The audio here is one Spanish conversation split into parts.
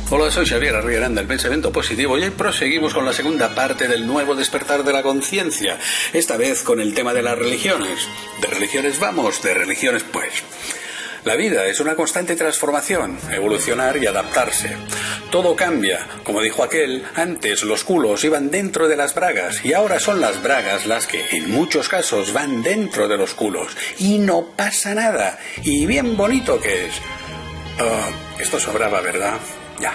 Hola, soy Xavier Arrieranda, el pensamiento positivo, y hoy proseguimos con la segunda parte del nuevo despertar de la conciencia, esta vez con el tema de las religiones. De religiones vamos, de religiones pues. La vida es una constante transformación, evolucionar y adaptarse. Todo cambia. Como dijo aquel, antes los culos iban dentro de las bragas y ahora son las bragas las que en muchos casos van dentro de los culos. Y no pasa nada. Y bien bonito que es. Esto sobraba, ¿verdad? Ya.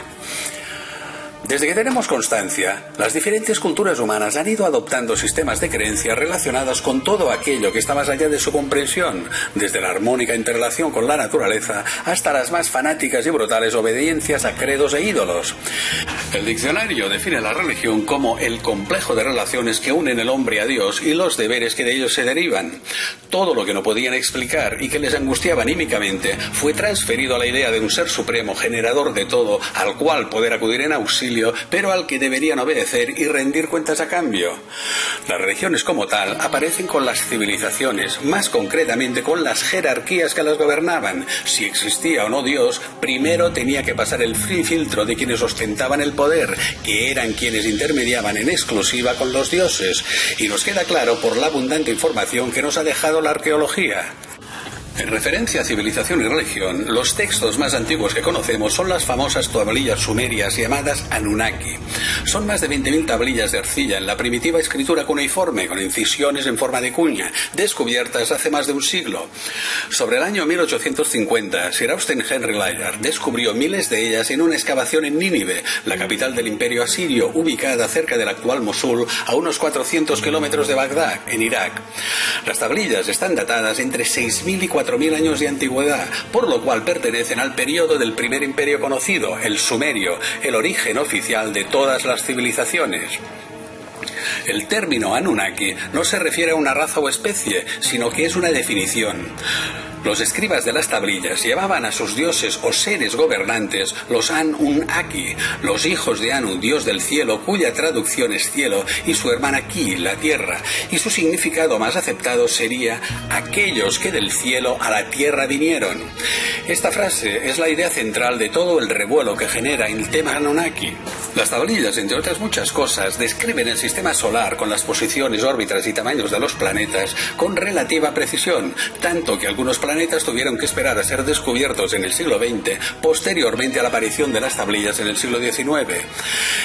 Desde que tenemos constancia, las diferentes culturas humanas han ido adoptando sistemas de creencias relacionados con todo aquello que está más allá de su comprensión, desde la armónica interrelación con la naturaleza hasta las más fanáticas y brutales obediencias a credos e ídolos. El diccionario define la religión como el complejo de relaciones que unen el hombre a Dios y los deberes que de ellos se derivan. Todo lo que no podían explicar y que les angustiaba anímicamente fue transferido a la idea de un ser supremo generador de todo, al cual poder acudir en auxilio, pero al que deberían obedecer y rendir cuentas a cambio. Las religiones como tal aparecen con las civilizaciones, más concretamente con las jerarquías que las gobernaban. Si existía o no Dios, primero tenía que pasar el filtro de quienes ostentaban el poder, que eran quienes intermediaban en exclusiva con los dioses, y nos queda claro por la abundante información que nos ha dejado la arqueología. En referencia a civilización y religión, los textos más antiguos que conocemos son las famosas tablillas sumerias llamadas Anunnaki. Son más de 20.000 tablillas de arcilla en la primitiva escritura cuneiforme, con incisiones en forma de cuña, descubiertas hace más de un siglo. Sobre el año 1850, Sir Austen Henry Layard descubrió miles de ellas en una excavación en Nínive, la capital del imperio asirio, ubicada cerca del actual Mosul, a unos 400 kilómetros de Bagdad, en Irak. Las tablillas están datadas entre 6.000 y 4.000 años de antigüedad, por lo cual pertenecen al periodo del primer imperio conocido, el sumerio, el origen oficial de todas las civilizaciones. El término Anunnaki no se refiere a una raza o especie, sino que es una definición. Los escribas de las tablillas llamaban a sus dioses o seres gobernantes los Anunnaki, los hijos de Anu, dios del cielo, cuya traducción es cielo, y su hermana Ki, la tierra, y su significado más aceptado sería aquellos que del cielo a la tierra vinieron. Esta frase es la idea central de todo el revuelo que genera el tema Anunnaki. Las tablillas, entre otras muchas cosas, describen el sistema solar con las posiciones, órbitas y tamaños de los planetas con relativa precisión, tanto que algunos planetas tuvieron que esperar a ser descubiertos en el siglo XX, posteriormente a la aparición de las tablillas en el siglo XIX.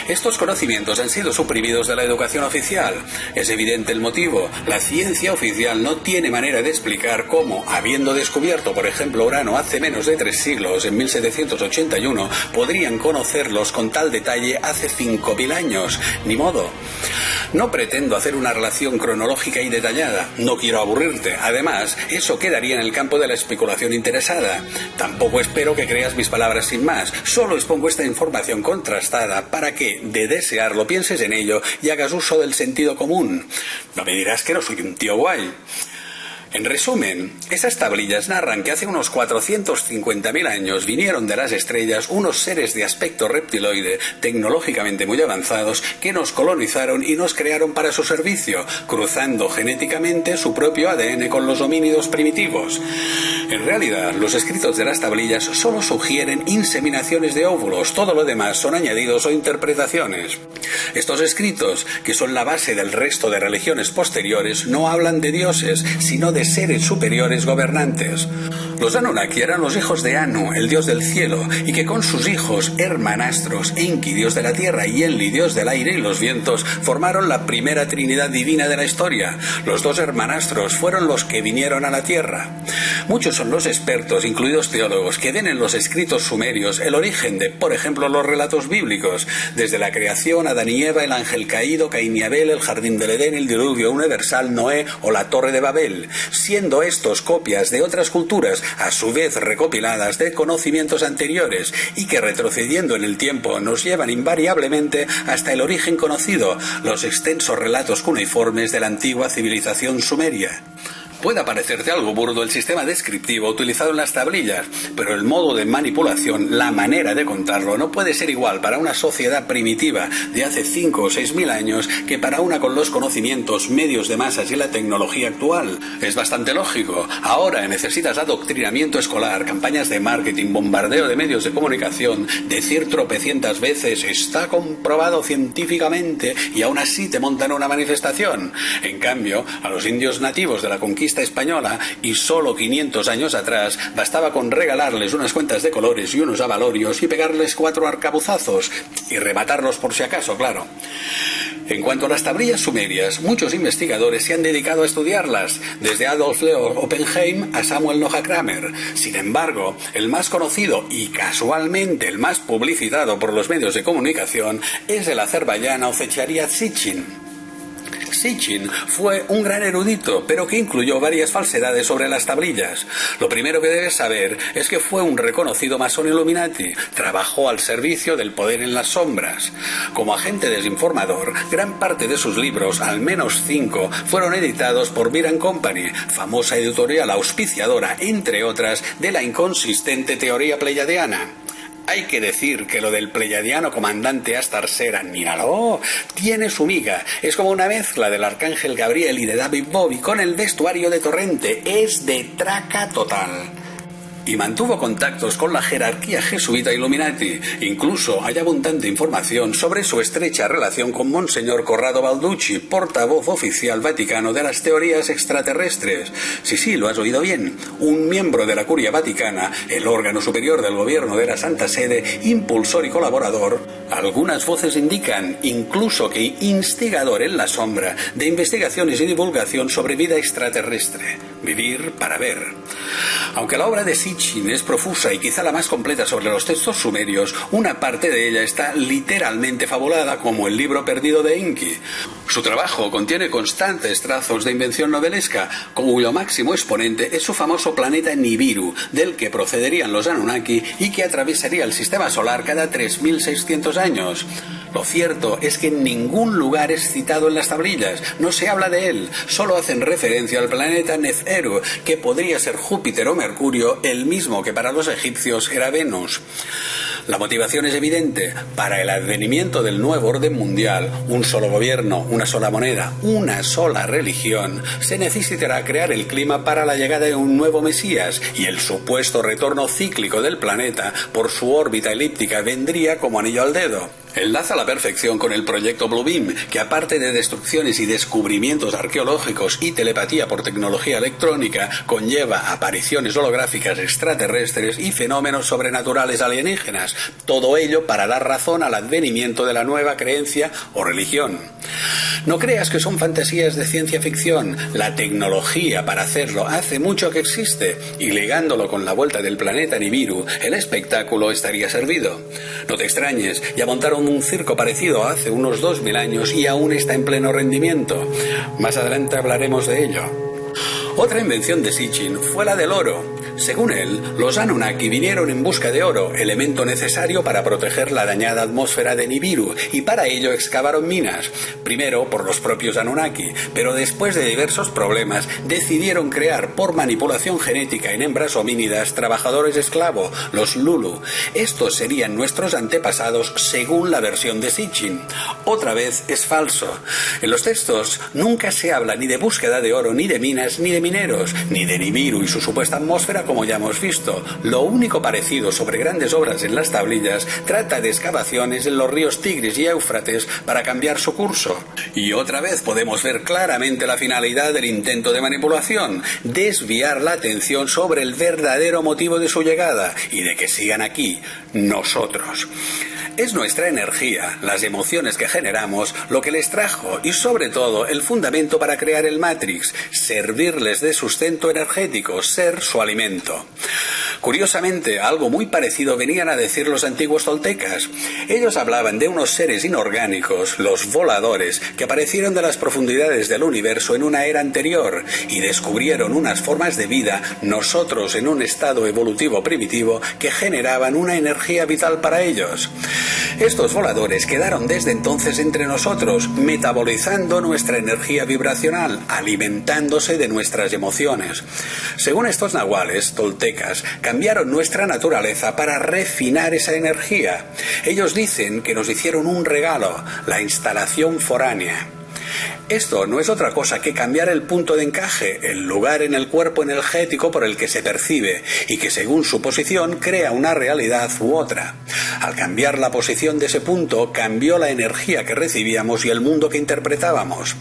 Estos conocimientos han sido suprimidos de la educación oficial. Es evidente el motivo. La ciencia oficial no tiene manera de explicar cómo, habiendo descubierto, por ejemplo, Urano hace menos de 3 siglos, en 1781, podrían conocerlos con tal detalle hace 5.000 años. Ni modo. No pretendo hacer una relación cronológica y detallada, no quiero aburrirte. Además, eso quedaría en el campo de la especulación interesada. Tampoco espero que creas mis palabras sin más, solo expongo esta información contrastada para que, de desearlo, pienses en ello y hagas uso del sentido común. No me dirás que no soy un tío guay. En resumen, esas tablillas narran que hace unos 450.000 años vinieron de las estrellas unos seres de aspecto reptiloide, tecnológicamente muy avanzados, que nos colonizaron y nos crearon para su servicio, cruzando genéticamente su propio ADN con los homínidos primitivos. En realidad, los escritos de las tablillas solo sugieren inseminaciones de óvulos, todo lo demás son añadidos o interpretaciones. Estos escritos, que son la base del resto de religiones posteriores, no hablan de dioses, sino de seres superiores gobernantes. Los Anunnaki eran los hijos de Anu, el dios del cielo, y que con sus hijos, hermanastros, Enki, dios de la tierra, y Enlil, dios del aire y los vientos, formaron la primera trinidad divina de la historia. Los dos hermanastros fueron los que vinieron a la tierra. Muchos son los expertos, incluidos teólogos, que ven en los escritos sumerios el origen de, por ejemplo, los relatos bíblicos, desde la creación, Adán y Eva, el ángel caído, Caín y Abel, el jardín del Edén, el diluvio universal, Noé o la torre de Babel, siendo estos copias de otras culturas, a su vez recopiladas de conocimientos anteriores y que retrocediendo en el tiempo nos llevan invariablemente hasta el origen conocido, los extensos relatos cuneiformes de la antigua civilización sumeria. Puede parecerte algo burdo el sistema descriptivo utilizado en las tablillas, pero el modo de manipulación, la manera de contarlo, no puede ser igual para una sociedad primitiva de hace 5 o 6.000 años que para una con los conocimientos, medios de masas y la tecnología actual. Es bastante lógico. Ahora necesitas adoctrinamiento escolar, campañas de marketing, bombardeo de medios de comunicación, decir tropecientas veces "está comprobado científicamente" y aún así te montan una manifestación. En cambio, a los indios nativos de la conquista española y solo 500 años atrás bastaba con regalarles unas cuentas de colores y unos abalorios y pegarles 4 arcabuzazos y rematarlos por si acaso, claro. En cuanto a las tablillas sumerias, muchos investigadores se han dedicado a estudiarlas, desde Adolf Leo Oppenheim a Samuel Noah Kramer. Sin embargo, el más conocido y casualmente el más publicitado por los medios de comunicación es el azerbaiyano Zecharia Sitchin. Sitchin fue un gran erudito, pero que incluyó varias falsedades sobre las tablillas. Lo primero que debes saber es que fue un reconocido masón Illuminati. Trabajó al servicio del poder en las sombras. Como agente desinformador, gran parte de sus libros, al menos 5, fueron editados por Beer & Company, famosa editorial auspiciadora, entre otras, de la inconsistente teoría pleiadiana. Hay que decir que lo del pleiadiano comandante Astar Seran, míralo, tiene su miga. Es como una mezcla del arcángel Gabriel y de David Bowie con el vestuario de Torrente. Es de traca total. Y mantuvo contactos con la jerarquía jesuita Illuminati. Incluso hay abundante información sobre su estrecha relación con Monseñor Corrado Balducci, portavoz oficial vaticano de las teorías extraterrestres. Sí, lo has oído bien. Un miembro de la Curia Vaticana, el órgano superior del gobierno de la Santa Sede, impulsor y colaborador. Algunas voces indican incluso que instigador en la sombra de investigaciones y divulgación sobre vida extraterrestre. Vivir para ver. Aunque la obra de Sitchin es profusa y quizá la más completa sobre los textos sumerios, una parte de ella está literalmente fabulada, como el libro perdido de Enki. Su trabajo contiene constantes trazos de invención novelesca, cuyo máximo exponente es su famoso planeta Nibiru, del que procederían los Anunnaki y que atravesaría el sistema solar cada 3.600 años. Lo cierto es que en ningún lugar es citado en las tablillas, no se habla de él, solo hacen referencia al planeta Neferu, que podría ser Júpiter o Mercurio, el mismo que para los egipcios era Venus. La motivación es evidente. Para el advenimiento del nuevo orden mundial, un solo gobierno, una sola moneda, una sola religión, se necesitará crear el clima para la llegada de un nuevo Mesías, y el supuesto retorno cíclico del planeta por su órbita elíptica vendría como anillo al dedo. Enlaza a la perfección con el proyecto Blue Beam, que aparte de destrucciones y descubrimientos arqueológicos y telepatía por tecnología electrónica, conlleva apariciones holográficas extraterrestres y fenómenos sobrenaturales alienígenas. Todo ello para dar razón al advenimiento de la nueva creencia o religión. No creas que son fantasías de ciencia ficción. La tecnología para hacerlo hace mucho que existe, y ligándolo con la vuelta del planeta Nibiru, el espectáculo estaría servido. No te extrañes, ya montaron un circo parecido hace unos 2000 años y aún está en pleno rendimiento. Más adelante hablaremos de ello. Otra invención de Sitchin fue la del oro. Según él, los Anunnaki vinieron en busca de oro, elemento necesario para proteger la dañada atmósfera de Nibiru, y para ello excavaron minas, primero por los propios Anunnaki, pero después de diversos problemas decidieron crear por manipulación genética en hembras homínidas trabajadores esclavo, los Lulu. Estos serían nuestros antepasados según la versión de Sitchin. Otra vez es falso. En los textos nunca se habla ni de búsqueda de oro, ni de minas, ni de mineros, ni de Nibiru y su supuesta atmósfera, como ya hemos visto. Lo único parecido sobre grandes obras en las tablillas trata de excavaciones en los ríos Tigris y Éufrates para cambiar su curso. Y otra vez podemos ver claramente la finalidad del intento de manipulación: desviar la atención sobre el verdadero motivo de su llegada y de que sigan aquí, nosotros. Es nuestra energía, las emociones que generamos, lo que les trajo y sobre todo el fundamento para crear el Matrix, servirles de sustento energético, ser su alimento. Curiosamente, algo muy parecido venían a decir los antiguos toltecas. Ellos hablaban de unos seres inorgánicos, los voladores, que aparecieron de las profundidades del universo en una era anterior y descubrieron unas formas de vida, nosotros en un estado evolutivo primitivo, que generaban una energía vital para ellos. Estos voladores quedaron desde entonces entre nosotros, metabolizando nuestra energía vibracional, alimentándose de nuestras emociones. Según estos nahuales toltecas, cambiaron nuestra naturaleza para refinar esa energía. Ellos dicen que nos hicieron un regalo, la instalación foránea. Esto no es otra cosa que cambiar el punto de encaje, el lugar en el cuerpo energético por el que se percibe, y que según su posición crea una realidad u otra. Al cambiar la posición de ese punto, cambió la energía que recibíamos y el mundo que interpretábamos.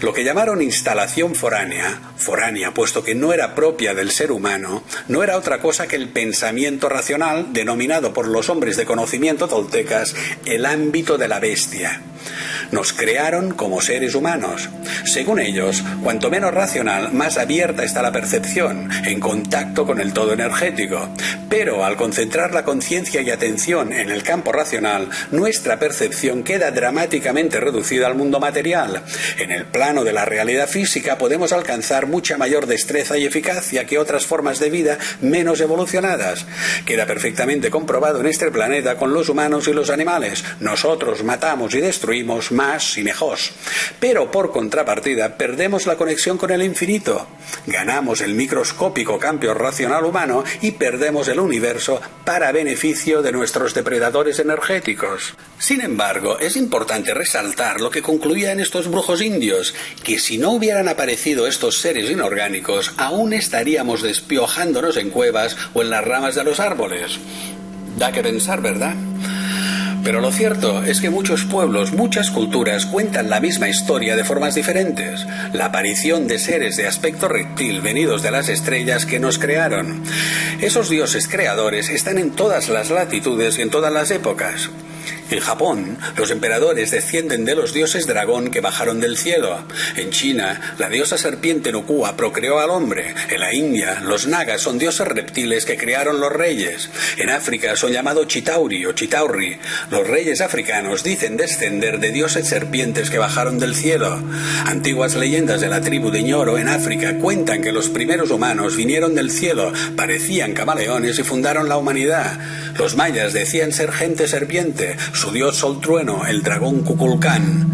Lo que llamaron instalación foránea, puesto que no era propia del ser humano, no era otra cosa que el pensamiento racional, denominado por los hombres de conocimiento toltecas el ámbito de la bestia. Nos crearon como seres humanos. Según ellos, cuanto menos racional, más abierta está la percepción, en contacto con el todo energético. Pero al concentrar la conciencia y atención en el campo racional, nuestra percepción queda dramáticamente reducida al mundo material. En el plano de la realidad física podemos alcanzar mucha mayor destreza y eficacia que otras formas de vida menos evolucionadas. Queda perfectamente comprobado en este planeta con los humanos y los animales. Nosotros matamos y destruimos más y mejor. Pero por contrapartida perdemos la conexión con el infinito. Ganamos el microscópico campo racional humano y perdemos el universo para beneficio de nuestros depredadores energéticos. Sin embargo, es importante resaltar lo que concluían estos brujos indios, que si no hubieran aparecido estos seres inorgánicos, aún estaríamos despiojándonos en cuevas o en las ramas de los árboles. Da que pensar, ¿verdad? Pero lo cierto es que muchos pueblos, muchas culturas cuentan la misma historia de formas diferentes. La aparición de seres de aspecto reptil venidos de las estrellas que nos crearon. Esos dioses creadores están en todas las latitudes y en todas las épocas. En Japón, los emperadores descienden de los dioses dragón que bajaron del cielo. En China, la diosa serpiente Nukua procreó al hombre. En la India, los nagas son dioses reptiles que crearon los reyes. En África son llamados Chitauri o Chitauri. Los reyes africanos dicen descender de dioses serpientes que bajaron del cielo. Antiguas leyendas de la tribu de Ñoro en África cuentan que los primeros humanos vinieron del cielo, parecían camaleones y fundaron la humanidad. Los mayas decían ser gente serpiente. Su dios Sol Trueno, el dragón Kukulcán.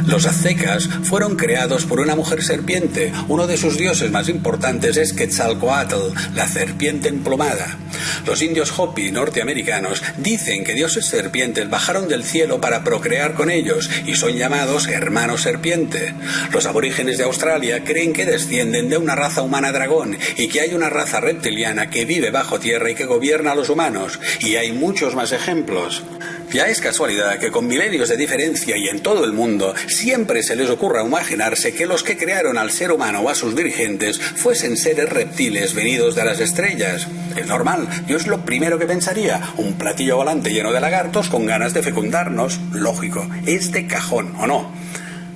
Los aztecas fueron creados por una mujer serpiente. Uno de sus dioses más importantes es Quetzalcóatl, la serpiente emplumada. Los indios Hopi norteamericanos dicen que dioses serpientes bajaron del cielo para procrear con ellos y son llamados hermanos serpiente. Los aborígenes de Australia creen que descienden de una raza humana dragón y que hay una raza reptiliana que vive bajo tierra y que gobierna a los humanos. Y hay muchos más ejemplos. Ya es casualidad que con milenios de diferencia y en todo el mundo siempre se les ocurra imaginarse que los que crearon al ser humano o a sus dirigentes fuesen seres reptiles venidos de las estrellas. Es normal, yo es lo primero que pensaría, un platillo volante lleno de lagartos con ganas de fecundarnos. Lógico, es de cajón, ¿o no?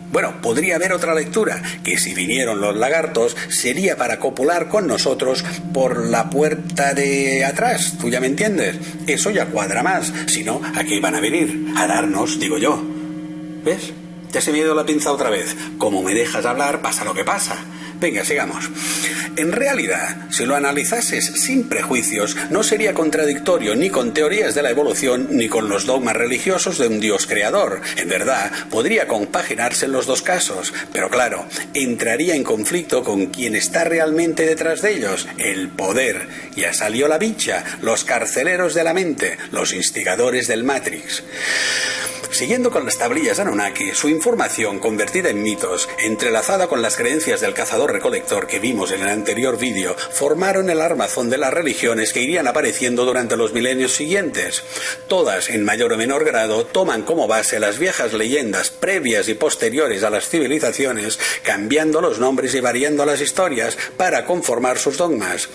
Bueno, podría haber otra lectura, que si vinieron los lagartos sería para copular con nosotros por la puerta de atrás, ¿tú ya me entiendes? Eso ya cuadra más, si no, ¿a qué iban a venir? A darnos, digo yo. ¿Ves? Ya se me ha ido la pinza otra vez. Como me dejas hablar, pasa lo que pasa. Venga, sigamos. En realidad, si lo analizases sin prejuicios, no sería contradictorio ni con teorías de la evolución ni con los dogmas religiosos de un Dios creador. En verdad, podría compaginarse en los dos casos, pero claro, entraría en conflicto con quien está realmente detrás de ellos, el poder. Ya salió la bicha, los carceleros de la mente, los instigadores del Matrix. Siguiendo con las tablillas Anunnaki, su información convertida en mitos, entrelazada con las creencias del cazador-recolector que vimos en el anterior vídeo, formaron el armazón de las religiones que irían apareciendo durante los milenios siguientes. Todas, en mayor o menor grado, toman como base las viejas leyendas previas y posteriores a las civilizaciones, cambiando los nombres y variando las historias para conformar sus dogmas.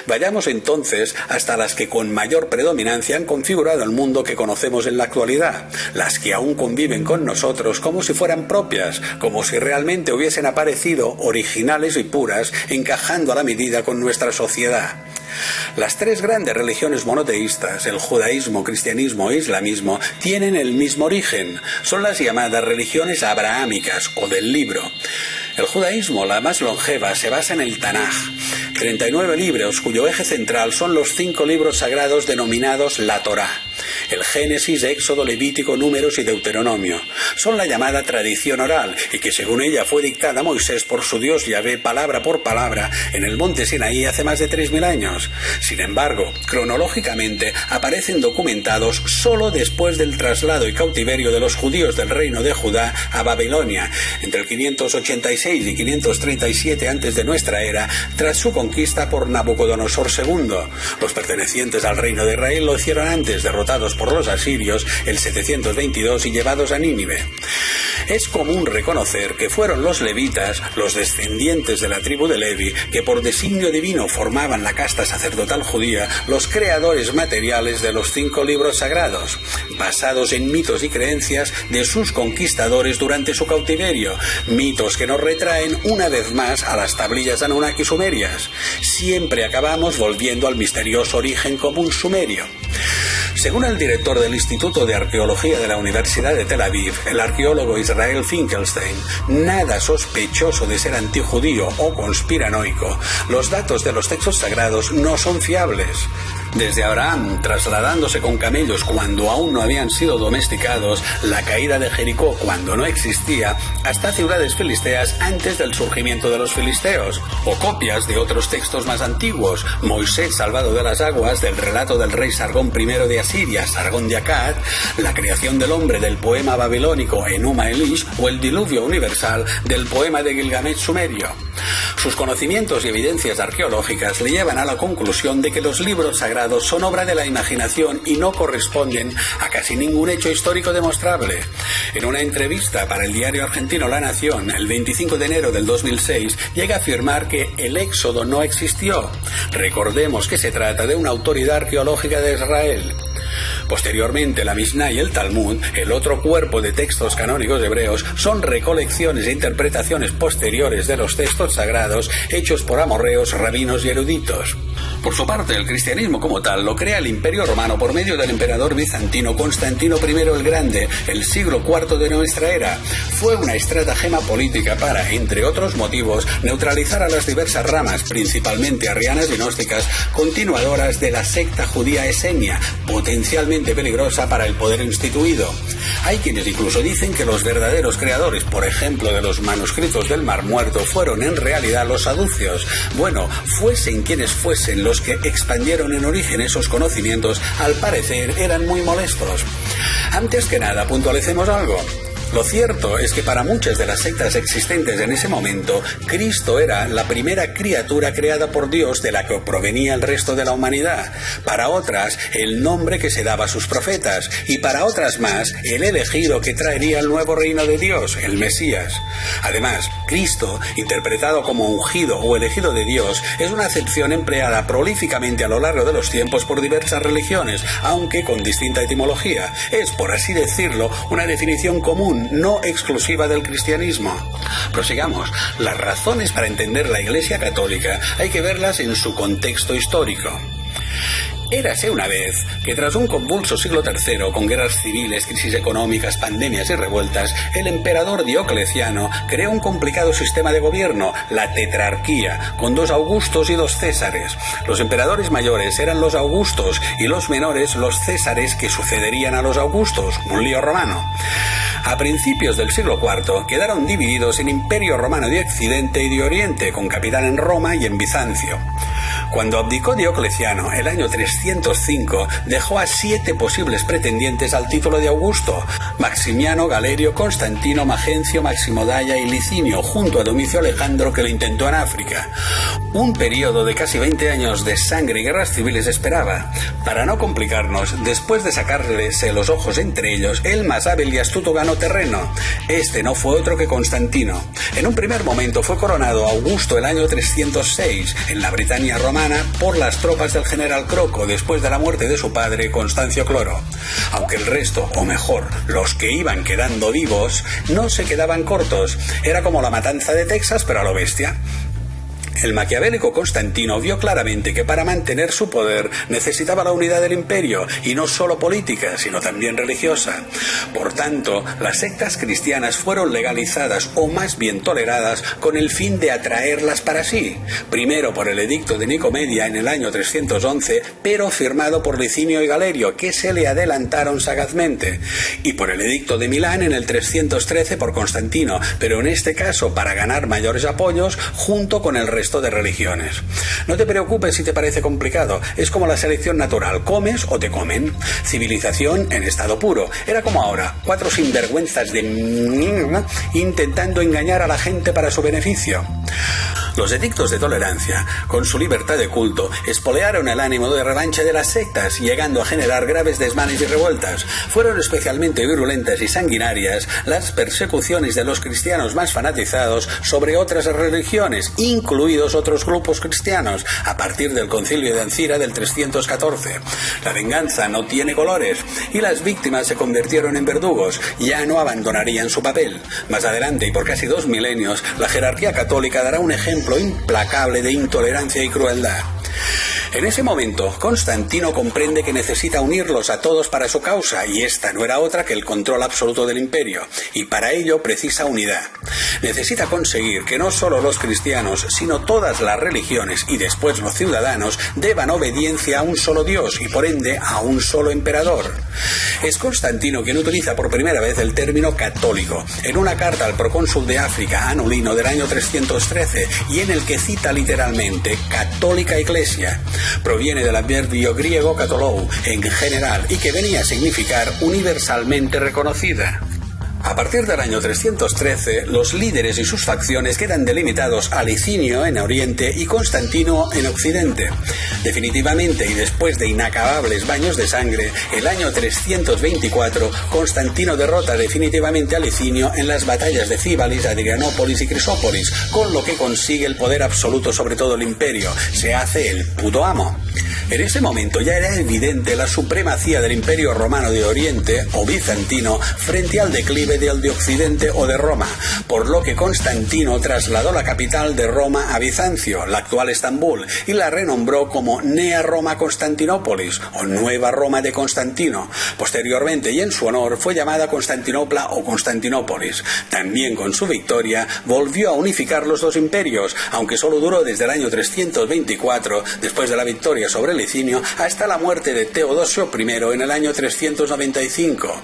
Vayamos entonces hasta las que con mayor predominancia han configurado el mundo que conocemos en la actualidad, las que aún conviven con nosotros como si fueran propias, como si realmente hubiesen aparecido originales y puras, encajando a la medida con nuestra sociedad. Las tres grandes religiones monoteístas, el judaísmo, cristianismo e islamismo, tienen el mismo origen. Son las llamadas religiones abrahámicas o del libro. El judaísmo, la más longeva, se basa en el Tanaj, 39 libros cuyo eje central son los 5 libros sagrados denominados la Torá. El Génesis, Éxodo, Levítico, Números y Deuteronomio. Son la llamada tradición oral y que según ella fue dictada a Moisés por su Dios Yahvé palabra por palabra en el monte Sinaí hace más de 3000 años. Sin embargo, cronológicamente aparecen documentados solo después del traslado y cautiverio de los judíos del reino de Judá a Babilonia entre el 586 y 537 antes de nuestra era, tras su conquista por Nabucodonosor II. Los pertenecientes al reino de Israel lo hicieron antes, derrotados por los asirios el 722 y llevados a Nínive. Es común reconocer que fueron los levitas, los descendientes de la tribu de Levi, que por designio divino formaban la casta sacerdotal judía, los creadores materiales de los 5 libros sagrados, basados en mitos y creencias de sus conquistadores durante su cautiverio, mitos que nos retraen una vez más a las tablillas Anunnaki sumerias. Siempre acabamos volviendo al misterioso origen común sumerio. Según el director del Instituto de Arqueología de la Universidad de Tel Aviv, el arqueólogo Israel Finkelstein, nada sospechoso de ser antijudío o conspiranoico, los datos de los textos sagrados no son fiables. Desde Abraham, trasladándose con camellos cuando aún no habían sido domesticados, la caída de Jericó cuando no existía, hasta ciudades filisteas antes del surgimiento de los filisteos, o copias de otros textos más antiguos, Moisés salvado de las aguas del relato del rey Sargón I de Asiria, Sargón de Akkad, la creación del hombre del poema babilónico Enuma Elish o el diluvio universal del poema de Gilgamesh sumerio. Sus conocimientos y evidencias arqueológicas le llevan a la conclusión de que los libros sagrados son obra de la imaginación y no corresponden a casi ningún hecho histórico demostrable. En una entrevista para el diario argentino La Nación, el 25 de enero del 2006, llega a afirmar que el Éxodo no existió. Recordemos que se trata de una autoridad arqueológica de Israel. Posteriormente, la Mishnah y el Talmud, el otro cuerpo de textos canónicos hebreos, son recolecciones e interpretaciones posteriores de los textos sagrados hechos por amorreos, rabinos y eruditos. Por su parte, el cristianismo como tal lo crea el Imperio Romano por medio del emperador bizantino Constantino I el Grande, el siglo IV de nuestra era. Fue una estratagema política para, entre otros motivos, neutralizar a las diversas ramas, principalmente arrianas y gnósticas, continuadoras de la secta judía esenia, potencialmente peligrosa para el poder instituido. Hay quienes incluso dicen que los verdaderos creadores, por ejemplo, de los manuscritos del Mar Muerto, fueron en realidad los saduceos. Bueno, fuesen quienes fuesen los que expandieron en origen esos conocimientos, al parecer eran muy molestos. Antes que nada, puntualicemos algo. Lo cierto es que para muchas de las sectas existentes en ese momento, Cristo era la primera criatura creada por Dios de la que provenía el resto de la humanidad. Para otras, el nombre que se daba a sus profetas. Y para otras más, el elegido que traería el nuevo reino de Dios, el Mesías. Además, Cristo, interpretado como ungido o elegido de Dios, es una acepción empleada prolíficamente a lo largo de los tiempos por diversas religiones, aunque con distinta etimología. Es, por así decirlo, una definición común, no exclusiva del cristianismo. Prosigamos. Las razones para entender la Iglesia Católica hay que verlas en su contexto histórico. Érase una vez que tras un convulso siglo III, con guerras civiles, crisis económicas, pandemias y revueltas, el emperador Diocleciano creó un complicado sistema de gobierno, la tetrarquía, con 2 Augustos y 2 Césares. Los emperadores mayores eran los Augustos y los menores los Césares, que sucederían a los Augustos, un lío romano. A principios del siglo IV quedaron divididos en Imperio Romano de Occidente y de Oriente, con capital en Roma y en Bizancio. Cuando abdicó Diocleciano, el año 305, dejó a 7 posibles pretendientes al título de Augusto: Maximiano, Galerio, Constantino, Magencio, Maximodaya y Licinio, junto a Domicio Alejandro, que lo intentó en África. Un periodo de casi 20 años de sangre y guerras civiles esperaba. Para no complicarnos, después de sacarles los ojos entre ellos, el más hábil y astuto ganó terreno. Este no fue otro que Constantino. En un primer momento fue coronado Augusto el año 306, en la Britania romana, por las tropas del general Croco, después de la muerte de su padre, Constancio Cloro. Aunque el resto, o mejor, los que iban quedando vivos, no se quedaban cortos. Era como la matanza de Texas, pero a lo bestia. El maquiavélico Constantino vio claramente que para mantener su poder necesitaba la unidad del imperio, y no solo política, sino también religiosa. Por tanto, las sectas cristianas fueron legalizadas, o más bien toleradas, con el fin de atraerlas para sí. Primero por el edicto de Nicomedia en el año 311, pero firmado por Licinio y Galerio, que se le adelantaron sagazmente, y por el edicto de Milán en el 313 por Constantino, pero en este caso para ganar mayores apoyos junto con el resto de religiones. No te preocupes si te parece complicado, es como la selección natural, comes o te comen. Civilización en estado puro. Era como ahora, 4 sinvergüenzas de mierda intentando engañar a la gente para su beneficio. Los edictos de tolerancia, con su libertad de culto, espolearon el ánimo de revancha de las sectas, llegando a generar graves desmanes y revueltas. Fueron especialmente virulentas y sanguinarias las persecuciones de los cristianos más fanatizados sobre otras religiones, incluidos otros grupos cristianos, a partir del Concilio de Ancira del 314. La venganza no tiene colores, y las víctimas se convirtieron en verdugos, ya no abandonarían su papel. Más adelante, y por casi 2 milenios, la jerarquía católica dará un ejemplo implacable de intolerancia y crueldad. En ese momento, Constantino comprende que necesita unirlos a todos para su causa, y esta no era otra que el control absoluto del imperio, y para ello precisa unidad. Necesita conseguir que no solo los cristianos, sino todas las religiones y después los ciudadanos deban obediencia a un solo Dios y por ende a un solo emperador. Es Constantino quien utiliza por primera vez el término católico en una carta al procónsul de África, Anulino, del año 313, y en el que cita literalmente católica iglesia. Proviene del adverbio griego katolou, en general, y que venía a significar universalmente reconocida. A partir del año 313, los líderes y sus facciones quedan delimitados a Licinio en Oriente y Constantino en Occidente. Definitivamente, y después de inacabables baños de sangre, el año 324, Constantino derrota definitivamente a Licinio en las batallas de Cíbalis, Adrianópolis y Crisópolis, con lo que consigue el poder absoluto sobre todo el imperio. Se hace el puto amo. En ese momento ya era evidente la supremacía del Imperio Romano de Oriente, o bizantino, frente al declive del de Occidente o de Roma, por lo que Constantino trasladó la capital de Roma a Bizancio, la actual Estambul, y la renombró como Nea Roma Constantinópolis, o Nueva Roma de Constantino. Posteriormente, y en su honor, fue llamada Constantinopla o Constantinópolis. También con su victoria, volvió a unificar los dos imperios, aunque solo duró desde el año 324, después de la victoria sobre Licinio, hasta la muerte de Teodosio I en el año 395.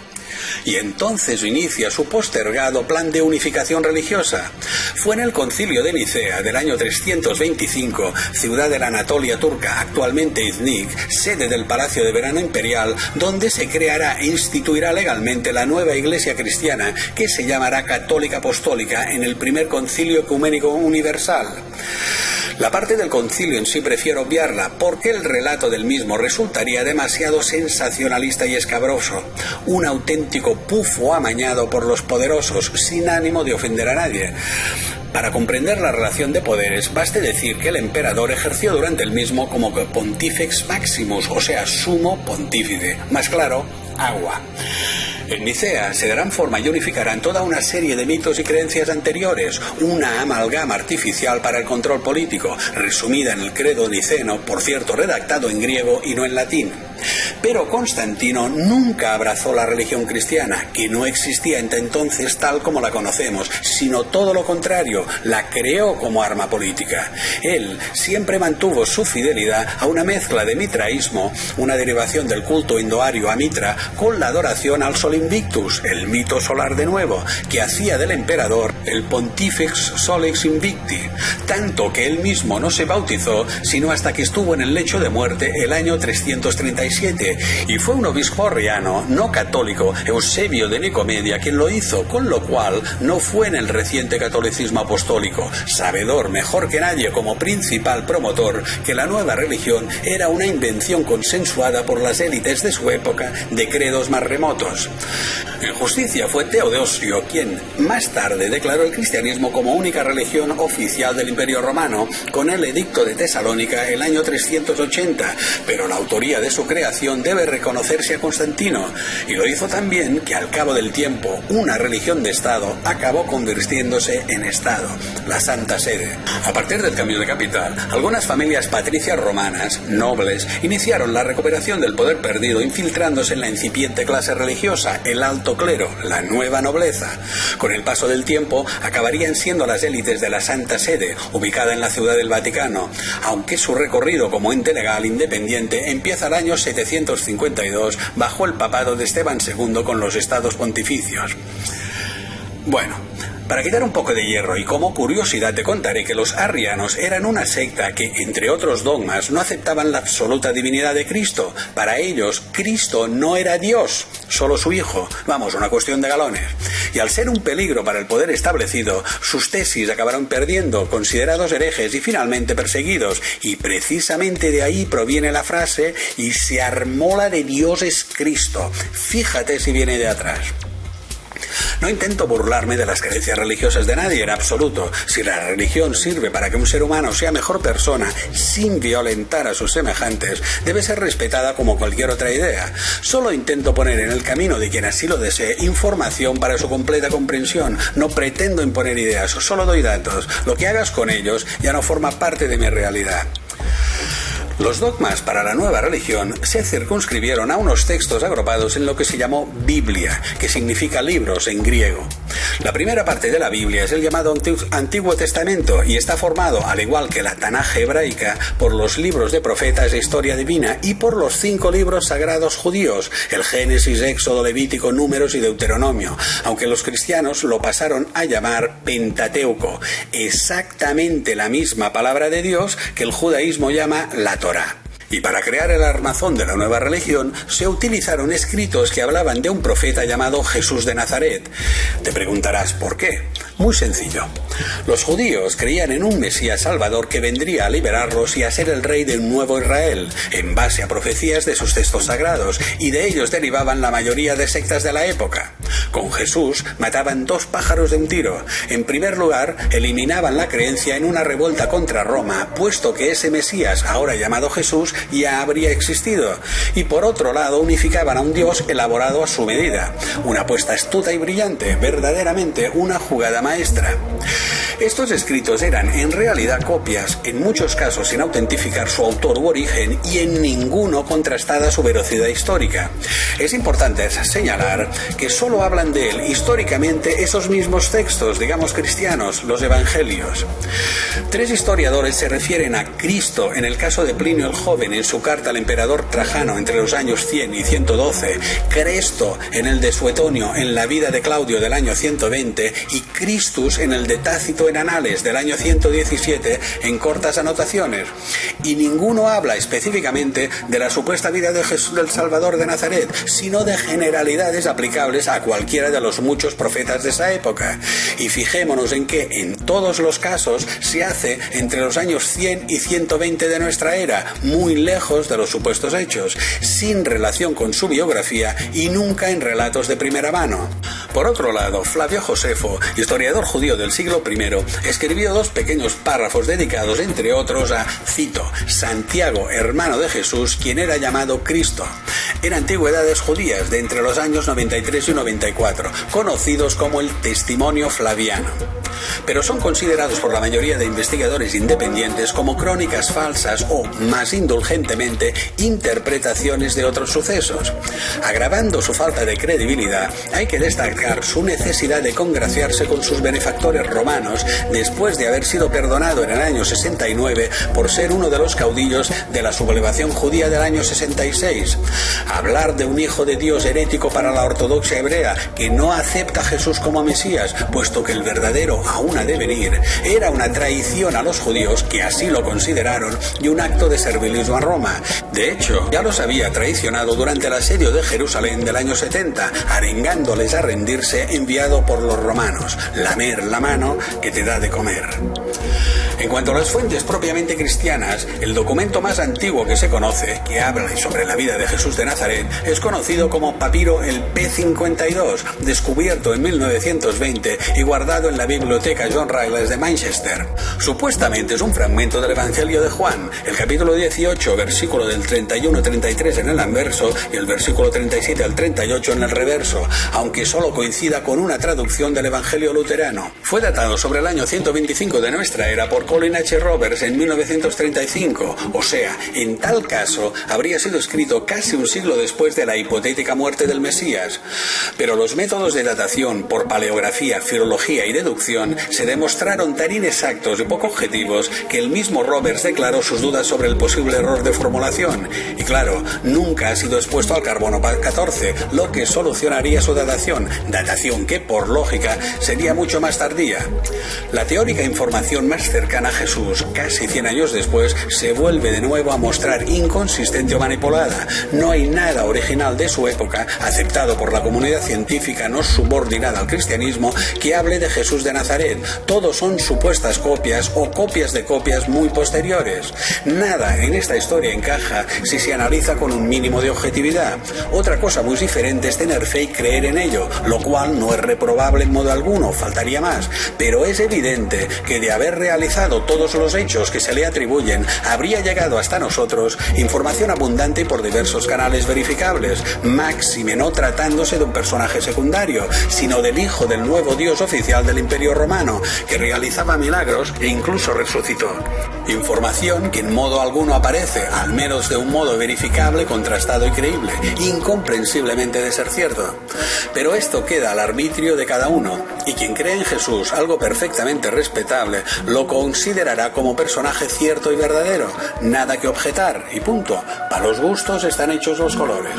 Y entonces inicia su postergado plan de unificación religiosa. Fue en el Concilio de Nicea del año 325, ciudad de la Anatolia turca, actualmente Iznik, sede del Palacio de Verano Imperial, donde se creará e instituirá legalmente la nueva Iglesia cristiana, que se llamará Católica Apostólica en el primer Concilio Ecuménico Universal. La parte del concilio en sí prefiero obviarla, porque el relato del mismo resultaría demasiado sensacionalista y escabroso, un auténtico pufo amañado por los poderosos, sin ánimo de ofender a nadie. Para comprender la relación de poderes, baste decir que el emperador ejerció durante el mismo como Pontifex Maximus, o sea, sumo pontífice, más claro, agua. En Nicea se darán forma y unificarán toda una serie de mitos y creencias anteriores, una amalgama artificial para el control político, resumida en el credo niceno, por cierto redactado en griego y no en latín. Pero Constantino nunca abrazó la religión cristiana, que no existía hasta entonces tal como la conocemos, sino todo lo contrario, la creó como arma política. Él siempre mantuvo su fidelidad a una mezcla de mitraísmo, una derivación del culto indoario a Mitra, con la adoración al Sol Invictus, el mito solar de nuevo, que hacía del emperador el Pontifex Solex Invicti, tanto que él mismo no se bautizó sino hasta que estuvo en el lecho de muerte el año 337, y fue un obispo arriano, no católico, Eusebio de Nicomedia, quien lo hizo, con lo cual no fue en el reciente catolicismo apostólico, sabedor mejor que nadie como principal promotor que la nueva religión era una invención consensuada por las élites de su época de credos más remotos. En justicia fue Teodosio quien más tarde declaró el cristianismo como única religión oficial del Imperio Romano con el Edicto de Tesalónica el año 380, pero la autoría de su credo creación debe reconocerse a Constantino, y lo hizo tan bien que al cabo del tiempo una religión de Estado acabó convirtiéndose en Estado, la Santa Sede. A partir del cambio de capital, algunas familias patricias romanas, nobles, iniciaron la recuperación del poder perdido infiltrándose en la incipiente clase religiosa, el alto clero, la nueva nobleza. Con el paso del tiempo acabarían siendo las élites de la Santa Sede, ubicada en la Ciudad del Vaticano, aunque su recorrido como ente legal independiente empieza al año 752 bajo el papado de Esteban II con los estados pontificios. Bueno, para quitar un poco de hierro y como curiosidad te contaré que los arrianos eran una secta que, entre otros dogmas, no aceptaban la absoluta divinidad de Cristo. Para ellos, Cristo no era Dios, solo su Hijo. Vamos, una cuestión de galones. Y al ser un peligro para el poder establecido, sus tesis acabaron perdiendo, considerados herejes y finalmente perseguidos. Y precisamente de ahí proviene la frase, y se armó la de Dios es Cristo. Fíjate si viene de atrás. No intento burlarme de las creencias religiosas de nadie en absoluto. Si la religión sirve para que un ser humano sea mejor persona sin violentar a sus semejantes, debe ser respetada como cualquier otra idea. Solo intento poner en el camino de quien así lo desee información para su completa comprensión. No pretendo imponer ideas, solo doy datos. Lo que hagas con ellos ya no forma parte de mi realidad. Los dogmas para la nueva religión se circunscribieron a unos textos agrupados en lo que se llamó Biblia, que significa libros en griego. La primera parte de la Biblia es el llamado Antiguo Testamento y está formado, al igual que la Tanaj hebraica, por los libros de profetas e historia divina y por los 5 libros sagrados judíos, el Génesis, Éxodo, Levítico, Números y Deuteronomio, aunque los cristianos lo pasaron a llamar Pentateuco, exactamente la misma palabra de Dios que el judaísmo llama la Torá. Y para crear el armazón de la nueva religión se utilizaron escritos que hablaban de un profeta llamado Jesús de Nazaret. Te preguntarás ¿por qué? Muy sencillo. Los judíos creían en un Mesías Salvador que vendría a liberarlos y a ser el rey del nuevo Israel, en base a profecías de sus textos sagrados, y de ellos derivaban la mayoría de sectas de la época. Con Jesús mataban 2 pájaros de un tiro. En primer lugar, eliminaban la creencia en una revuelta contra Roma, puesto que ese Mesías, ahora llamado Jesús, ya habría existido. Y por otro lado, unificaban a un Dios elaborado a su medida. Una apuesta astuta y brillante, verdaderamente una jugada maestra. Estos escritos eran en realidad copias, en muchos casos sin autentificar su autor u origen y en ninguno contrastada su veracidad histórica. Es importante señalar que solo hablan de él históricamente esos mismos textos, digamos cristianos, los evangelios. 3 historiadores se refieren a Cristo en el caso de Plinio el Joven en su carta al emperador Trajano entre los años 100 y 112, Cresto en el de Suetonio en la vida de Claudio del año 120 y Christus en el de Tácito en Anales del año 117 en cortas anotaciones. Y ninguno habla específicamente de la supuesta vida de Jesús del Salvador de Nazaret, sino de generalidades aplicables a cualquiera de los muchos profetas de esa época. Y fijémonos en que en todos los casos se hace entre los años 100 y 120 de nuestra era, muy lejos de los supuestos hechos, sin relación con su biografía y nunca en relatos de primera mano. Por otro lado, Flavio Josefo, historiador judío del siglo I, escribió 2 pequeños párrafos dedicados, entre otros, a, cito, Santiago, hermano de Jesús, quien era llamado Cristo, en antigüedades judías de entre los años 93 y 94, conocidos como el Testimonio Flaviano. Pero son considerados por la mayoría de investigadores independientes como crónicas falsas o, más indulgentemente, interpretaciones de otros sucesos. Agravando su falta de credibilidad, hay que destacar su necesidad de congraciarse con sus benefactores romanos después de haber sido perdonado en el año 69 por ser uno de los caudillos de la sublevación judía del año 66. Hablar de un hijo de Dios herético para la ortodoxia hebrea que no acepta a Jesús como Mesías, puesto que el verdadero aún ha de venir, era una traición a los judíos que así lo consideraron y un acto de servilismo a Roma. De hecho, ya los había traicionado durante el asedio de Jerusalén del año 70, arengándoles a rendirse enviado por los romanos. Lamer la mano que te da de comer. En cuanto a las fuentes propiamente cristianas, el documento más antiguo que se conoce, que habla sobre la vida de Jesús de Nazaret, es conocido como papiro el P52, descubierto en 1920 y guardado en la biblioteca John Rylands de Manchester. Supuestamente es un fragmento del Evangelio de Juan, el capítulo 18, versículo del 31-33 en el anverso y el versículo 37 al 38 en el reverso, aunque solo coincida con una traducción del Evangelio luterano. Fue datado sobre el año 125 de nuestra era por Colin H. Roberts en 1935, o sea, en tal caso habría sido escrito casi un siglo después de la hipotética muerte del Mesías. Pero los métodos de datación por paleografía, filología y deducción se demostraron tan inexactos y poco objetivos que el mismo Roberts declaró sus dudas sobre el posible error de formulación. Y claro, nunca ha sido expuesto al carbono 14, lo que solucionaría su datación que por lógica sería mucho más tardía. La teórica información más cercana a Jesús, casi 100 años después, se vuelve de nuevo a mostrar inconsistente o manipulada. No hay nada original de su época, aceptado por la comunidad científica no subordinada al cristianismo, que hable de Jesús de Nazaret. Todos son supuestas copias o copias de copias muy posteriores. Nada en esta historia encaja si se analiza con un mínimo de objetividad. Otra cosa muy diferente es tener fe y creer en ello, lo cual no es reprobable en modo alguno, faltaría más, pero es evidente que de haber realizado todos los hechos que se le atribuyen, habría llegado hasta nosotros información abundante por diversos canales verificables, máxime no tratándose de un personaje secundario, sino del hijo del nuevo dios oficial del Imperio Romano, que realizaba milagros e incluso resucitó. Información que en modo alguno aparece, al menos de un modo verificable, contrastado y creíble, incomprensiblemente de ser cierto. Pero esto queda al arbitrio de cada uno, y quien cree en Jesús, algo perfectamente respetable, lo considerará como personaje cierto y verdadero, nada que objetar, y punto. Para los gustos están hechos los colores.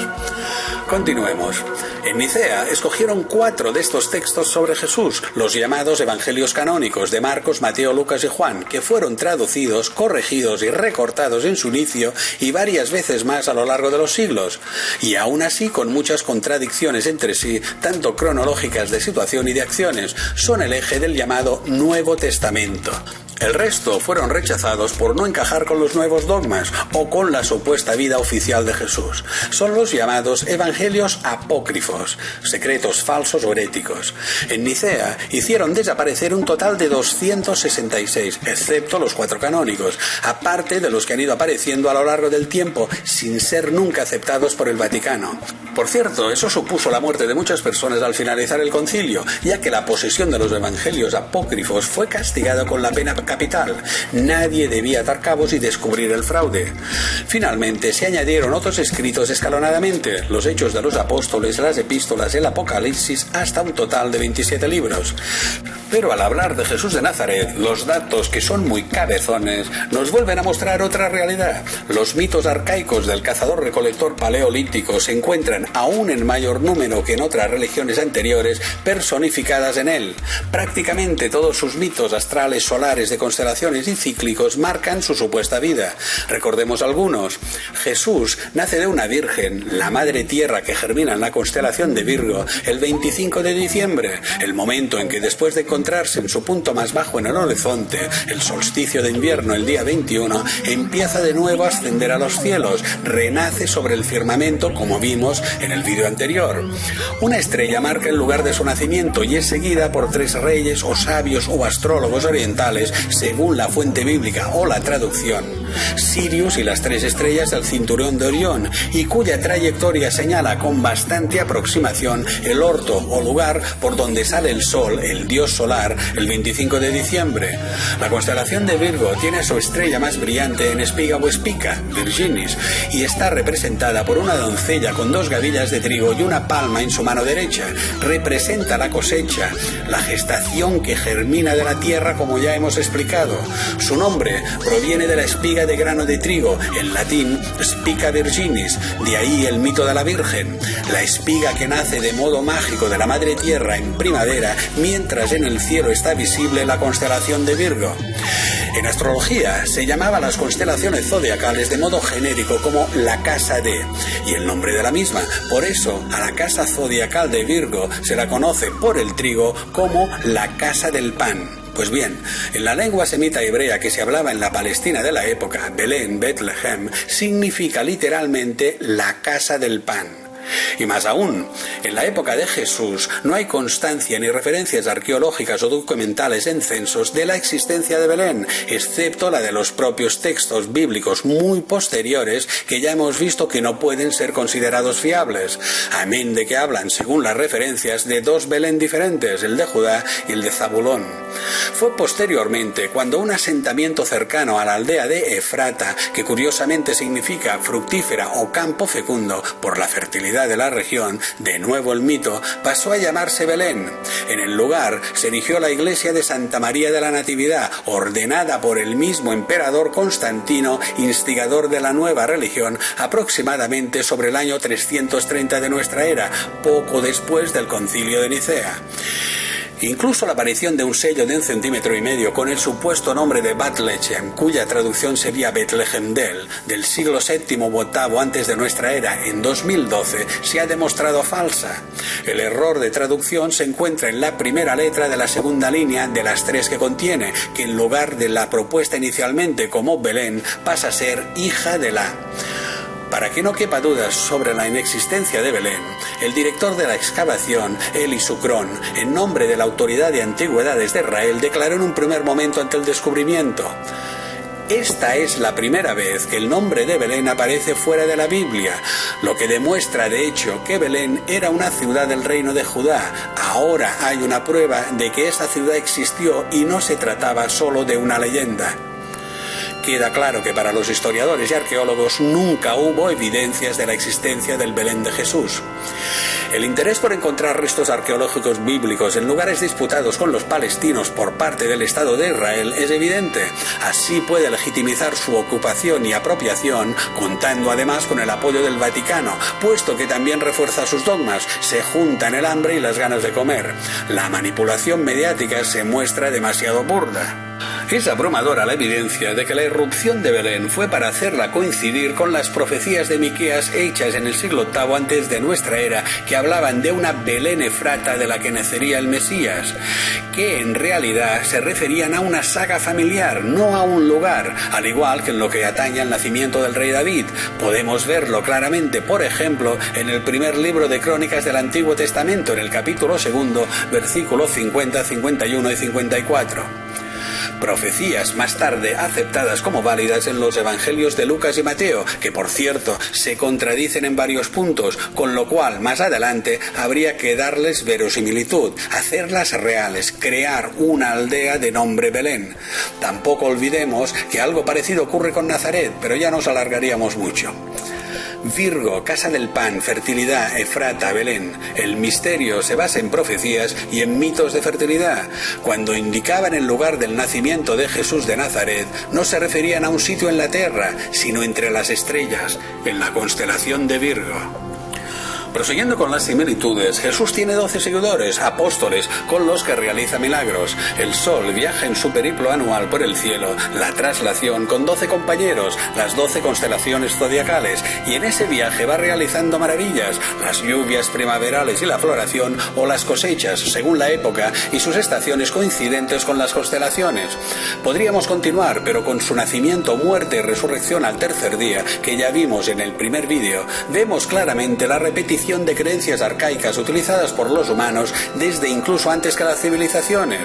Continuemos. En Nicea escogieron 4 de estos textos sobre Jesús, los llamados evangelios canónicos de Marcos, Mateo, Lucas y Juan, que fueron traducidos, corregidos y recortados en su inicio y varias veces más a lo largo de los siglos, y aún así con muchas contradicciones entre sí, tanto cronológicas de situación y de acciones, son el eje del llamado Nuevo Testamento. El resto fueron rechazados por no encajar con los nuevos dogmas o con la supuesta vida oficial de Jesús. Son los llamados evangelios apócrifos, secretos falsos o heréticos. En Nicea hicieron desaparecer un total de 266, excepto los 4 canónicos, aparte de los que han ido apareciendo a lo largo del tiempo, sin ser nunca aceptados por el Vaticano. Por cierto, eso supuso la muerte de muchas personas al finalizar el concilio, ya que la posesión de los evangelios apócrifos fue castigada con la pena capital. Nadie debía atar cabos y descubrir el fraude. Finalmente se añadieron otros escritos escalonadamente, los Hechos de los Apóstoles, las Epístolas, el Apocalipsis, hasta un total de 27 libros. Pero al hablar de Jesús de Nazaret, los datos, que son muy cabezones, nos vuelven a mostrar otra realidad. Los mitos arcaicos del cazador-recolector paleolítico se encuentran, aún en mayor número que en otras religiones anteriores, personificadas en él. Prácticamente todos sus mitos astrales, solares, de constelaciones y cíclicos marcan su supuesta vida. Recordemos algunos. Jesús nace de una virgen, la madre tierra que germina en la constelación de Virgo, el 25 de diciembre, el momento en que después de encontrarse en su punto más bajo en el horizonte, el solsticio de invierno el día 21, empieza de nuevo a ascender a los cielos, renace sobre el firmamento como vimos en el vídeo anterior. Una estrella marca el lugar de su nacimiento y es seguida por 3 reyes o sabios o astrólogos orientales según la fuente bíblica o la traducción, Sirius y las 3 estrellas del cinturón de Orión, y cuya trayectoria señala con bastante aproximación el orto o lugar por donde sale el sol, el dios solar, el 25 de diciembre. La constelación de Virgo tiene su estrella más brillante en espiga o espica, Virginis, y está representada por una doncella con 2 gavillas de trigo y una palma en su mano derecha. Representa la cosecha, la gestación que germina de la tierra, como ya hemos explicado. Su nombre proviene de la espiga de grano de trigo, en latín Spica Virginis, de ahí el mito de la Virgen, la espiga que nace de modo mágico de la madre tierra en primavera, mientras en el cielo está visible la constelación de Virgo. En astrología se llamaba las constelaciones zodiacales de modo genérico como la casa de, y el nombre de la misma. Por eso a la casa zodiacal de Virgo se la conoce por el trigo como la casa del pan. Pues bien, en la lengua semita hebrea que se hablaba en la Palestina de la época, Belén, Betlehem, significa literalmente la casa del pan. Y más aún, en la época de Jesús no hay constancia ni referencias arqueológicas o documentales en censos de la existencia de Belén, excepto la de los propios textos bíblicos muy posteriores que ya hemos visto que no pueden ser considerados fiables, amén de que hablan, según las referencias, de dos Belén diferentes, el de Judá y el de Zabulón. Fue posteriormente cuando un asentamiento cercano a la aldea de Efrata, que curiosamente significa fructífera o campo fecundo por la fertilidad de la región, de nuevo el mito, pasó a llamarse Belén. En el lugar se erigió la iglesia de Santa María de la Natividad, ordenada por el mismo emperador Constantino, instigador de la nueva religión, aproximadamente sobre el año 330 de nuestra era, poco después del Concilio de Nicea. Incluso la aparición de un sello de 1,5 centímetros con el supuesto nombre de Bethlehem, cuya traducción sería Betlehem del siglo VII u VIII antes de nuestra era, en 2012, se ha demostrado falsa. El error de traducción se encuentra en la primera letra de la segunda línea de las 3 que contiene, que en lugar de la propuesta inicialmente como Belén, pasa a ser hija de la. Para que no quepa dudas sobre la inexistencia de Belén, el director de la excavación, Eli Sucrón, en nombre de la Autoridad de Antigüedades de Israel, declaró en un primer momento ante el descubrimiento: esta es la primera vez que el nombre de Belén aparece fuera de la Biblia, lo que demuestra de hecho que Belén era una ciudad del reino de Judá. Ahora hay una prueba de que esa ciudad existió y no se trataba solo de una leyenda. Queda claro que para los historiadores y arqueólogos nunca hubo evidencias de la existencia del Belén de Jesús. El interés por encontrar restos arqueológicos bíblicos en lugares disputados con los palestinos por parte del Estado de Israel es evidente. Así puede legitimizar su ocupación y apropiación, contando además con el apoyo del Vaticano, puesto que también refuerza sus dogmas, se juntan el hambre y las ganas de comer. La manipulación mediática se muestra demasiado burda. Es abrumadora la evidencia de que la irrupción de Belén fue para hacerla coincidir con las profecías de Miqueas hechas en el siglo VIII antes de nuestra era, que hablaban de una Belén Efrata de la que nacería el Mesías, que en realidad se referían a una saga familiar, no a un lugar, al igual que en lo que atañe al nacimiento del rey David. Podemos verlo claramente, por ejemplo, en el primer libro de Crónicas del Antiguo Testamento, en el capítulo 2, versículos 50, 51 y 54. Profecías más tarde aceptadas como válidas en los evangelios de Lucas y Mateo, que por cierto se contradicen en varios puntos, con lo cual más adelante habría que darles verosimilitud, hacerlas reales, crear una aldea de nombre Belén. Tampoco olvidemos que algo parecido ocurre con Nazaret, pero ya nos alargaríamos mucho. Virgo, casa del pan, fertilidad, Efrata, Belén. El misterio se basa en profecías y en mitos de fertilidad. Cuando indicaban el lugar del nacimiento de Jesús de Nazaret, no se referían a un sitio en la tierra, sino entre las estrellas, en la constelación de Virgo. Prosiguiendo con las similitudes, Jesús tiene 12 seguidores, apóstoles, con los que realiza milagros. El Sol viaja en su periplo anual por el cielo, la traslación con 12 compañeros, las 12 constelaciones zodiacales, y en ese viaje va realizando maravillas, las lluvias primaverales y la floración, o las cosechas, según la época, y sus estaciones coincidentes con las constelaciones. Podríamos continuar, pero con su nacimiento, muerte y resurrección al tercer día, que ya vimos en el primer vídeo, vemos claramente la repetición de creencias arcaicas utilizadas por los humanos desde incluso antes que las civilizaciones.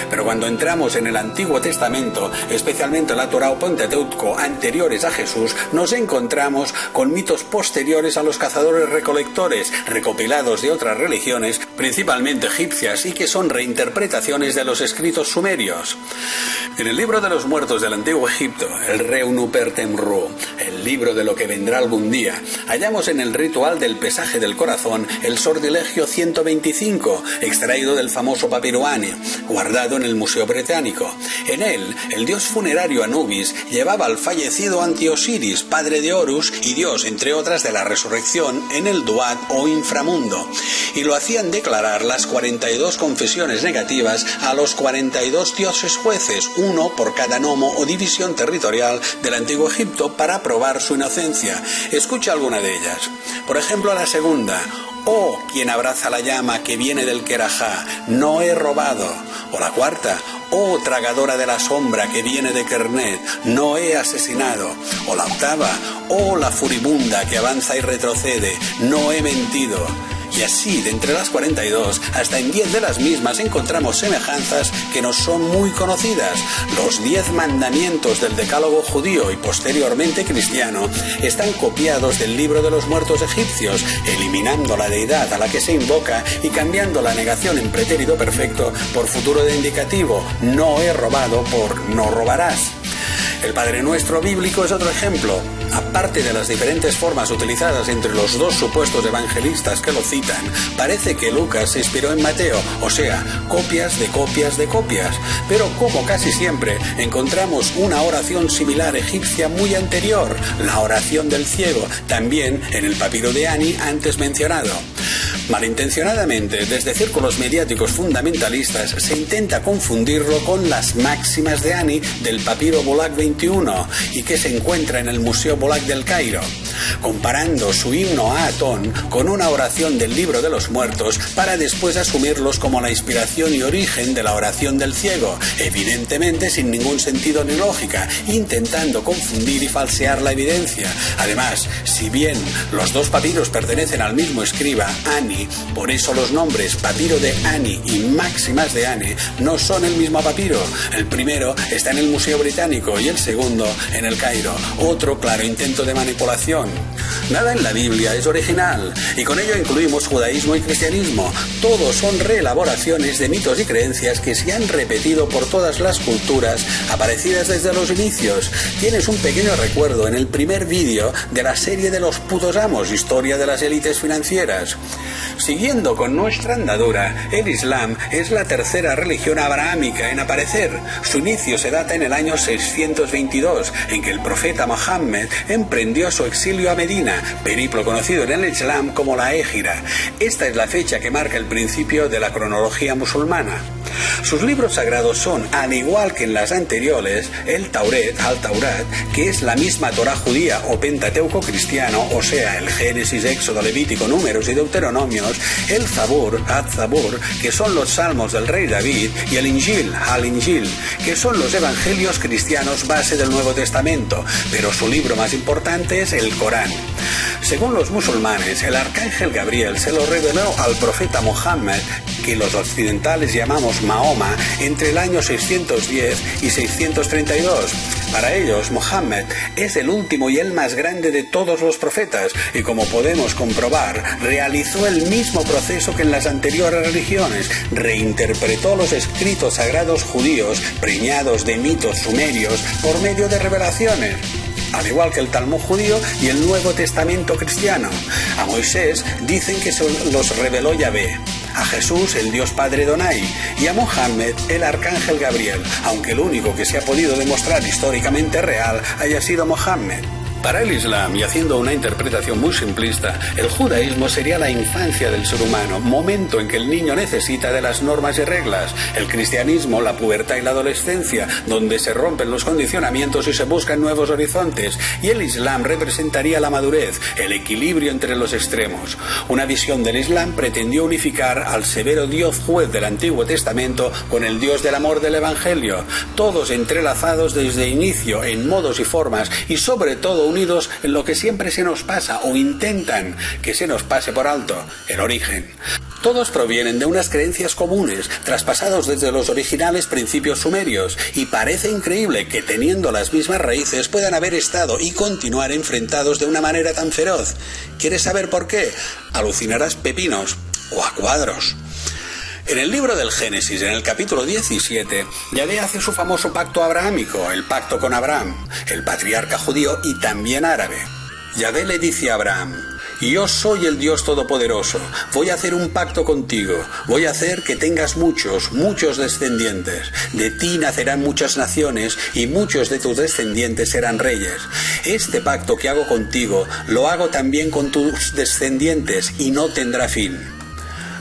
Pero cuando entramos en el Antiguo Testamento, especialmente la Torá o Pentateuco anteriores a Jesús, nos encontramos con mitos posteriores a los cazadores-recolectores, recopilados de otras religiones, principalmente egipcias, y que son reinterpretaciones de los escritos sumerios. En el libro de los muertos del Antiguo Egipto, el Reunupertemru, el libro de lo que vendrá algún día, hallamos en el ritual del pesaje del corazón el sortilegio 125, extraído del famoso papiro Ani, guardado en el Museo Británico. En él, el dios funerario Anubis llevaba al fallecido ante Osiris, padre de Horus y dios, entre otras, de la resurrección en el Duat o inframundo, y lo hacían declarar declarar las 42 confesiones negativas a los 42 dioses jueces, uno por cada nomo o división territorial del antiguo Egipto, para probar su inocencia. Escucha alguna de ellas. Por ejemplo, la segunda: oh, quien abraza la llama que viene del Kerajá, no he robado. O la cuarta: oh, tragadora de la sombra que viene de Kernet, no he asesinado. O la octava: oh, la furibunda que avanza y retrocede, no he mentido. Y así, de entre las 42, hasta en 10 de las mismas encontramos semejanzas que nos son muy conocidas. Los 10 mandamientos del decálogo judío y posteriormente cristiano están copiados del libro de los muertos egipcios, eliminando la deidad a la que se invoca y cambiando la negación en pretérito perfecto por futuro de indicativo: no he robado por no robarás. El Padre Nuestro bíblico es otro ejemplo. Aparte de las diferentes formas utilizadas entre los dos supuestos evangelistas que lo citan, parece que Lucas se inspiró en Mateo, o sea, copias de copias de copias. Pero como casi siempre, encontramos una oración similar egipcia muy anterior, la oración del ciego, también en el papiro de Ani antes mencionado. Malintencionadamente, desde círculos mediáticos fundamentalistas, se intenta confundirlo con las máximas de Ani del papiro Bulaq 21 y que se encuentra en el Museo Bulaq del Cairo, comparando su himno a Atón con una oración del libro de los muertos para después asumirlos como la inspiración y origen de la oración del ciego, evidentemente sin ningún sentido ni lógica, intentando confundir y falsear la evidencia. Además, si bien los dos papiros pertenecen al mismo escriba, Ani, por eso los nombres papiro de Ani y máximas de Ani no son el mismo papiro. El primero está en el Museo Británico y el segundo en el Cairo. Otro claro intento de manipulación. Nada en la Biblia es original, y con ello incluimos judaísmo y cristianismo. Todos son reelaboraciones de mitos y creencias que se han repetido por todas las culturas aparecidas desde los inicios. Tienes un pequeño recuerdo en el primer vídeo de la serie de los putos amos, historia de las élites financieras. Siguiendo con nuestra andadura, el Islam es la tercera religión abrahámica en aparecer. Su inicio se data en el año 622, en que el profeta Mohammed emprendió su exilio a Medina, periplo conocido en el Islam como la Égira. Esta es la fecha que marca el principio de la cronología musulmana. Sus libros sagrados son, al igual que en las anteriores, el Tauret, al-Taurat, que es la misma Torá judía o Pentateuco cristiano, o sea, el Génesis, Éxodo, Levítico, Números y Deuteronomios, el Zabur, ad-Zabur, que son los salmos del rey David, y el Injil, al-Injil, que son los evangelios cristianos base del Nuevo Testamento, pero su libro más importante es el Corán. Según los musulmanes, el arcángel Gabriel se lo reveló al profeta Mohammed, que los occidentales llamamos Mahoma, entre el año 610 y 632. Para ellos, Mohammed es el último y el más grande de todos los profetas, y como podemos comprobar, realizó el mismo proceso que en las anteriores religiones, reinterpretó los escritos sagrados judíos, preñados de mitos sumerios, por medio de revelaciones, al igual que el Talmud judío y el Nuevo Testamento cristiano. A Moisés dicen que se los reveló Yahvé, a Jesús el Dios Padre Donai y a Mohammed el Arcángel Gabriel, aunque el único que se ha podido demostrar históricamente real haya sido Mohammed. Para el Islam, y haciendo una interpretación muy simplista, el judaísmo sería la infancia del ser humano, momento en que el niño necesita de las normas y reglas. El cristianismo, la pubertad y la adolescencia, donde se rompen los condicionamientos y se buscan nuevos horizontes. Y el Islam representaría la madurez, el equilibrio entre los extremos. Una visión del Islam pretendió unificar al severo Dios juez del Antiguo Testamento con el Dios del amor del Evangelio, todos entrelazados desde inicio en modos y formas, y sobre todo unidos en lo que siempre se nos pasa o intentan que se nos pase por alto: el origen. Todos provienen de unas creencias comunes, traspasados desde los originales principios sumerios, y parece increíble que teniendo las mismas raíces puedan haber estado y continuar enfrentados de una manera tan feroz. ¿Quieres saber por qué? Alucinarás pepinos o a cuadros. En el libro del Génesis, en el capítulo 17, Yahvé hace su famoso pacto abrahámico, el pacto con Abraham, el patriarca judío y también árabe. Yahvé le dice a Abraham: yo soy el Dios Todopoderoso, voy a hacer un pacto contigo, voy a hacer que tengas muchos descendientes, de ti nacerán muchas naciones y muchos de tus descendientes serán reyes. Este pacto que hago contigo, lo hago también con tus descendientes y no tendrá fin.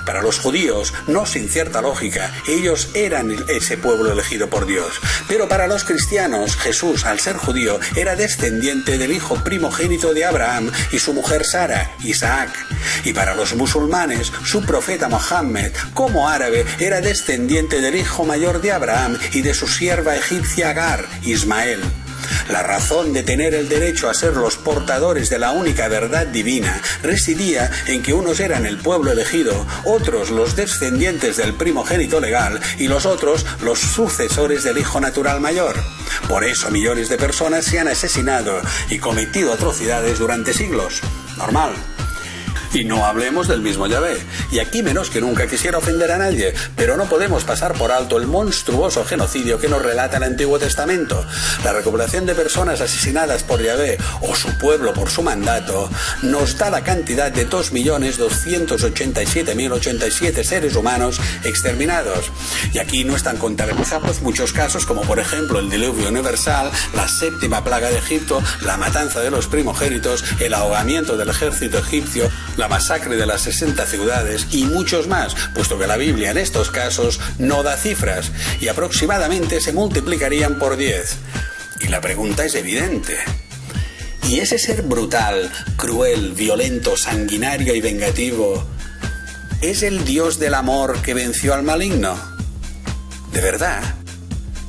Para los judíos, no sin cierta lógica, ellos eran ese pueblo elegido por Dios. Pero para los cristianos, Jesús, al ser judío, era descendiente del hijo primogénito de Abraham y su mujer Sara, Isaac. Y para los musulmanes, su profeta Mohammed, como árabe, era descendiente del hijo mayor de Abraham y de su sierva egipcia Agar, Ismael. La razón de tener el derecho a ser los portadores de la única verdad divina residía en que unos eran el pueblo elegido, otros los descendientes del primogénito legal y los otros los sucesores del hijo natural mayor. Por eso millones de personas se han asesinado y cometido atrocidades durante siglos. Normal. Y no hablemos del mismo Yahvé. Y aquí menos que nunca quisiera ofender a nadie, pero no podemos pasar por alto el monstruoso genocidio que nos relata el Antiguo Testamento. La recopilación de personas asesinadas por Yahvé o su pueblo por su mandato nos da la cantidad de 2.287.087 seres humanos exterminados. Y aquí no están contabilizados muchos casos como por ejemplo el diluvio universal, la séptima plaga de Egipto, la matanza de los primogénitos, el ahogamiento del ejército egipcio, la masacre de las 60 ciudades y muchos más, puesto que la Biblia en estos casos no da cifras y aproximadamente se multiplicarían por 10. Y la pregunta es evidente. ¿Y ese ser brutal, cruel, violento, sanguinario y vengativo es el Dios del amor que venció al maligno? ¿De verdad?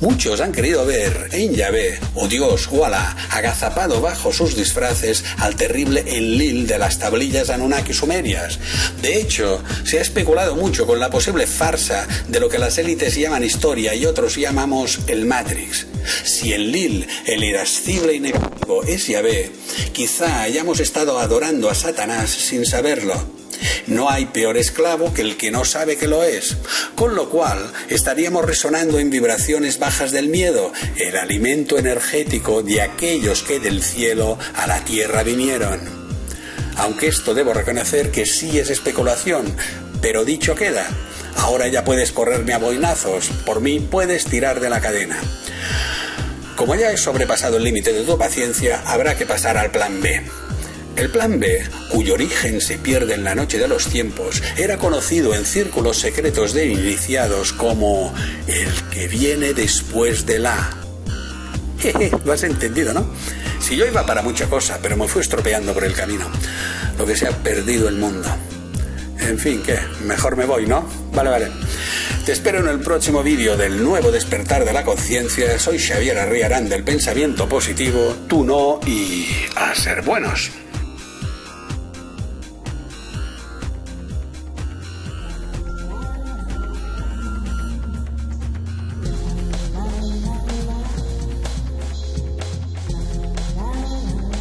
Muchos han querido ver en Yahvé, o Dios, o Alá, agazapado bajo sus disfraces al terrible Enlil de las tablillas Anunnaki sumerias. De hecho, se ha especulado mucho con la posible farsa de lo que las élites llaman historia y otros llamamos el Matrix. Si Enlil, el irascible y negativo, es Yahvé, quizá hayamos estado adorando a Satanás sin saberlo. No hay peor esclavo que el que no sabe que lo es, con lo cual estaríamos resonando en vibraciones bajas del miedo, el alimento energético de aquellos que del cielo a la tierra vinieron. Aunque esto debo reconocer que sí es especulación, pero dicho queda. Ahora ya puedes correrme a boinazos, por mí puedes tirar de la cadena. Como ya he sobrepasado el límite de tu paciencia, habrá que pasar al plan B. El plan B, cuyo origen se pierde en la noche de los tiempos, era conocido en círculos secretos de iniciados como el que viene después de la. Jeje, lo has entendido, ¿no? Si yo iba para mucha cosa, pero me fui estropeando por el camino. Lo que se ha perdido el mundo. En fin, ¿qué? Mejor me voy, ¿no? Vale. Te espero en el próximo vídeo del nuevo despertar de la conciencia. Soy Xavier Arriarán del pensamiento positivo, tú no, y a ser buenos.